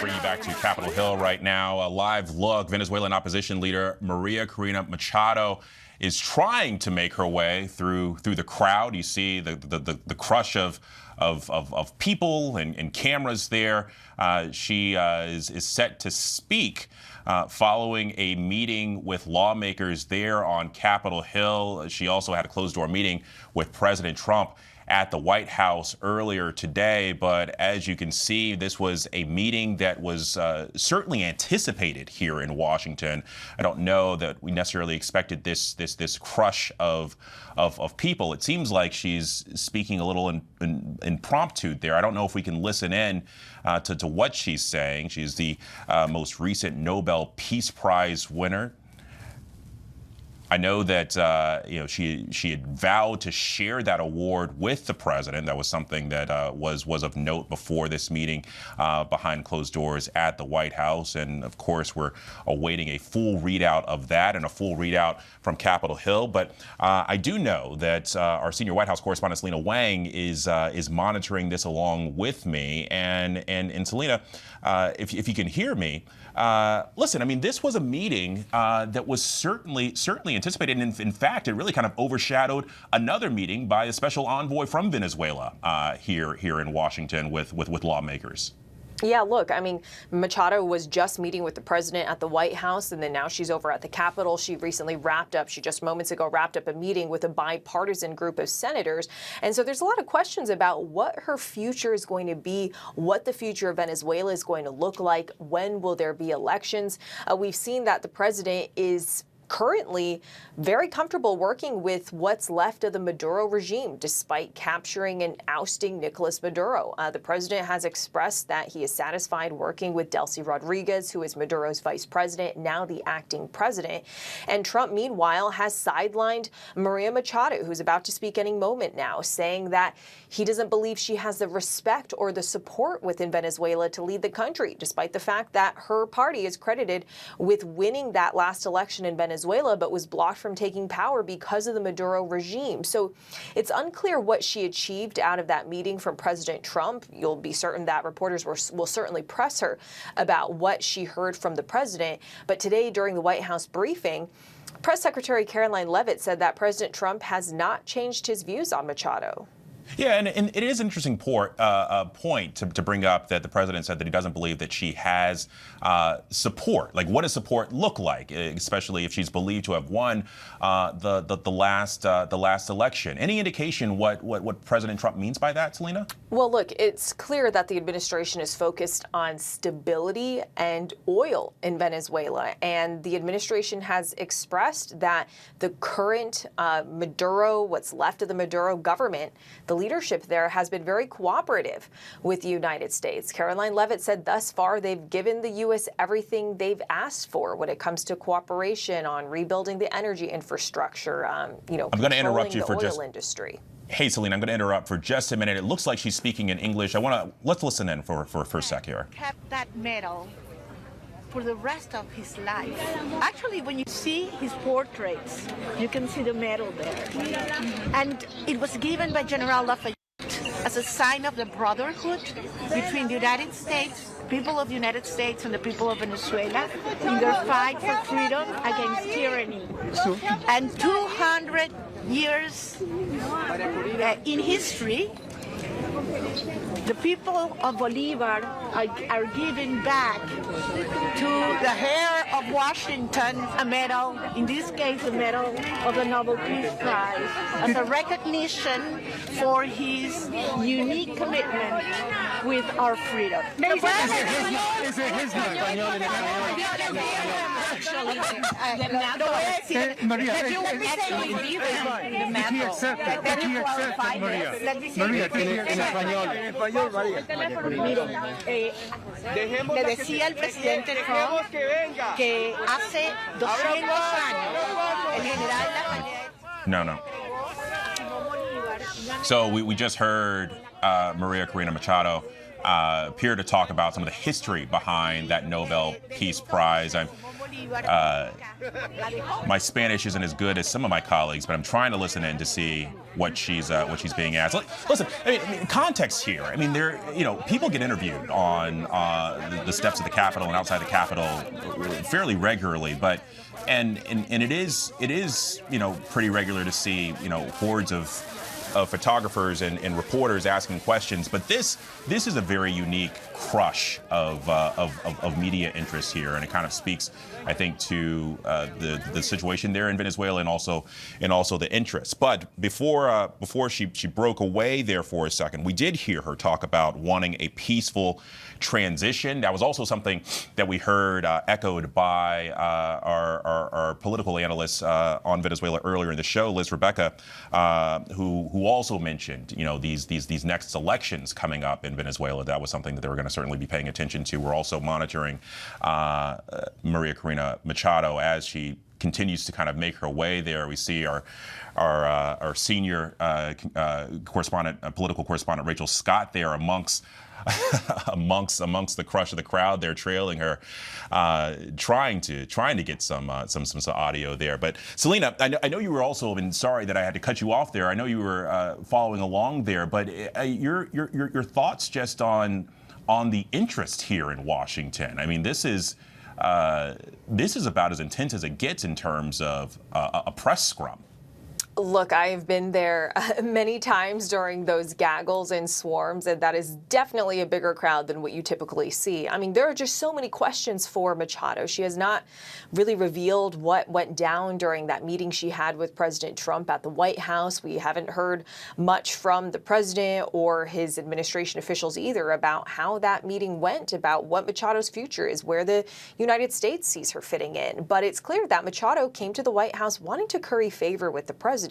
bring you back to Capitol Hill right now. A live look. Venezuelan opposition leader Corina Machado is trying to make her way through the crowd. You see the crush of people and cameras there. She is set to speak following a meeting with lawmakers there on Capitol Hill. She also had a closed-door meeting with President Trump at the White House earlier today. But as you can see, this was a meeting that was certainly anticipated here in Washington. I don't know that we necessarily expected this crush of people. It seems like she's speaking a little impromptu there. I don't know if we can listen in to what she's saying. She's the most recent Nobel Peace Prize winner. I know that she had vowed to share that award with the president. That was something that was of note before this meeting behind closed doors at the White House. And of course, we're awaiting a full readout of that and a full readout from Capitol Hill. But I do know that our senior White House correspondent Selena Wang is monitoring this along with me. And Selena, if you can hear me. Listen, I mean, this was a meeting that was certainly anticipated. And in fact, it really kind of overshadowed another meeting by a special envoy from Venezuela here in Washington with lawmakers. Yeah, look, I mean, Machado was just meeting with the president at the White House, and then now she's over at the Capitol. She recently she just moments ago wrapped up a meeting with a bipartisan group of senators. And so there's a lot of questions about what her future is going to be, what the future of Venezuela is going to look like, when will there be elections. We've seen that the president is currently very comfortable working with what's left of the Maduro regime, despite capturing and ousting Nicolas Maduro. The president has expressed that he is satisfied working with Delcy Rodriguez, who is Maduro's vice president, now the acting president. And Trump, meanwhile, has sidelined Maria Machado, who's about to speak any moment now, saying that he doesn't believe she has the respect or the support within Venezuela to lead the country, despite the fact that her party is credited with winning that last election in Venezuela, but was blocked from taking power because of the Maduro regime. So it's unclear what she achieved out of that meeting from President Trump. You'll be certain that reporters will certainly press her about what she heard from the president. But today, during the White House briefing, Press Secretary Caroline Leavitt said that President Trump has not changed his views on Machado. Yeah, and it is an interesting point to bring up that the president said that he doesn't believe that she has support. Like, what does support look like, especially if she's believed to have won the last election? Any indication what President Trump means by that, Selena? Well, look, it's clear that the administration is focused on stability and oil in Venezuela, and the administration has expressed that the current Maduro, what's left of the Maduro government, the leadership there has been very cooperative with the United States. Caroline Leavitt said thus far they've given the U.S. everything they've asked for when it comes to cooperation on rebuilding the energy infrastructure, I'm going to interrupt you for just industry. Hey, Selena, I'm going to interrupt for just a minute. It looks like she's speaking in English. Let's listen in for a sec here. Kept that medal for the rest of his life. Actually, when you see his portraits, you can see the medal there. And it was given by General Lafayette as a sign of the brotherhood between the United States, people of the United States and the people of Venezuela in their fight for freedom against tyranny. And 200 years in history, the people of Bolivar are giving back to the heir of Washington a medal, in this case a medal of the Nobel Peace Prize, as a recognition for his unique commitment with our freedom. Le decía el presidente Trump que hace 200 años el general Lafayette. No. So we just heard Corina Machado appear to talk about some of the history behind that Nobel Peace Prize. My Spanish isn't as good as some of my colleagues, but I'm trying to listen in to see what she's being asked. Listen, I mean, context here. I mean, people get interviewed on the steps of the Capitol and outside the Capitol fairly regularly, but and it is pretty regular to see hordes of photographers and reporters asking questions, but this is a very unique crush of media interest here, and it kind of speaks, I think, to the situation there in Venezuela and also the interest. But before she broke away there for a second, we did hear her talk about wanting a peaceful transition. That was also something that we heard echoed by our political analyst on Venezuela earlier in the show, Liz Rebecca, who also mentioned these next elections coming up in Venezuela. That was something that they were going to certainly be paying attention to. We're also monitoring Maria Corina Machado as she continues to kind of make her way there. We see our senior political correspondent Rachel Scott there amongst the crush of the crowd there, trailing her, trying to get some audio there. But Selena, I know you were also, and sorry that I had to cut you off there. I know you were following along there, but your thoughts just on the interest here in Washington. I mean, this is about as intense as it gets in terms of a press scrum. Look, I've been there many times during those gaggles and swarms, and that is definitely a bigger crowd than what you typically see. I mean, there are just so many questions for Machado. She has not really revealed what went down during that meeting she had with President Trump at the White House. We haven't heard much from the president or his administration officials either about how that meeting went, about what Machado's future is, where the United States sees her fitting in. But it's clear that Machado came to the White House wanting to curry favor with the president.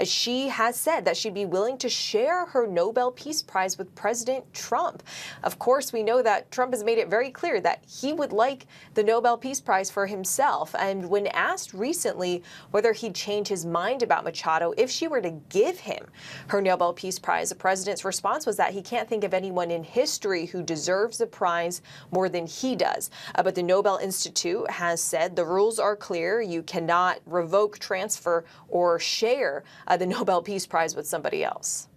She has said that she'd be willing to share her Nobel Peace Prize with President Trump. Of course, we know that Trump has made it very clear that he would like the Nobel Peace Prize for himself. And when asked recently whether he'd change his mind about Machado if she were to give him her Nobel Peace Prize, the president's response was that he can't think of anyone in history who deserves the prize more than he does. But the Nobel Institute has said the rules are clear. You cannot revoke, transfer, or share the Nobel Peace Prize with somebody else.